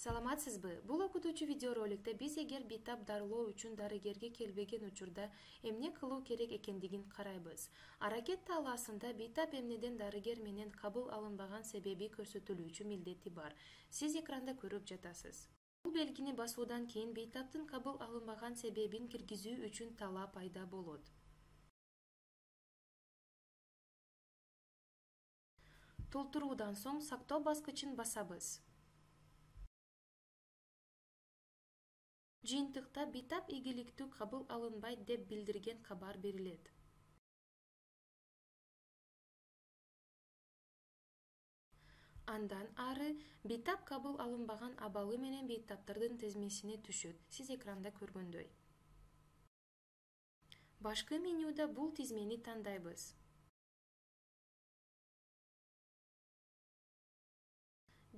Саламатсызбы? Бул окутуучу видеороликте биз эгер бейтап дарылоо үчүн дарыгерге келбеген учурда эмне кылуу керек экендигин карайбыз. Аракет талаасында бейтап эмнеден дарыгер менен кабыл алынбаган себеби көрсөтүлүүчү милдети бар. Сиз экранда көрүп жатасыз. Бул белгини басуудан кийин бейтаптын кабыл алынбаган себебин киргизүү үчүн талап пайда болот. Толтуруудан соң сактоо баскычын басабыз. Жыйынтыкта бейтап ийгиликтүү кабыл алынбайт деп билдирген кабар берилет. Андан ары бейтап кабыл алынбаган абалы менен бейтаптардын тизмесине түшөт. Сиз экранда көргөндөй. Башкы менюда бул тизмени тандайбыз.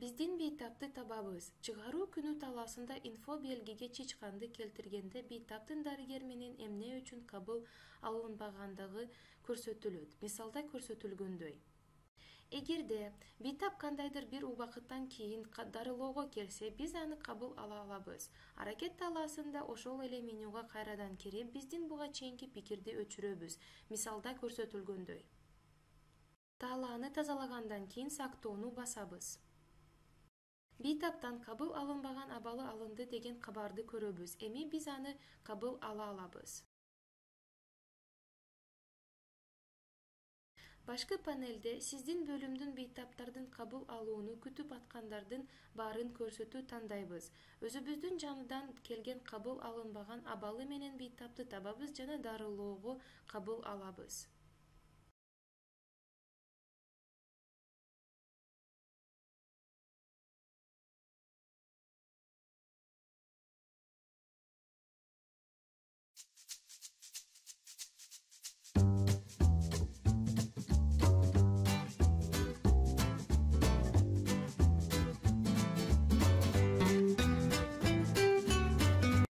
Биздин бейтапты табабыз. Чыгаруу күнү талаасында инфо белгиге чычканды келтиргенде бейтаптын дарыгер менен эмне үчүн кабыл алынбагандыгы көрсөтүлөт. Мисалда көрсөтүлгөндөй. Эгерде бейтап кандайдыр бир убакыттан кийин дарылоого келсе, биз аны кабыл ала алабыз. Аракет талаасында ошол эле менюга кайрадан кирип, биздин буга чейинки пикирди өчүрөбүз. Мисалда көрсөтүлгөндөй. Талааны тазалагандан кийин сактоону басабыз. Бейтаптан кабыл алынбаган абалы алынды деген кабарды көрөбүз. Эми биз аны кабыл ала алабыз. Башкы панелде сиздин бөлүмдүн бейтаптардын кабыл алууну күтүп аткандардын баарын көрсөтүү тандайбыз. Өзүбүздүн жанынан келген кабыл алынбаган абалы менен бейтапты табабыз жана дарылоого кабыл алабыз.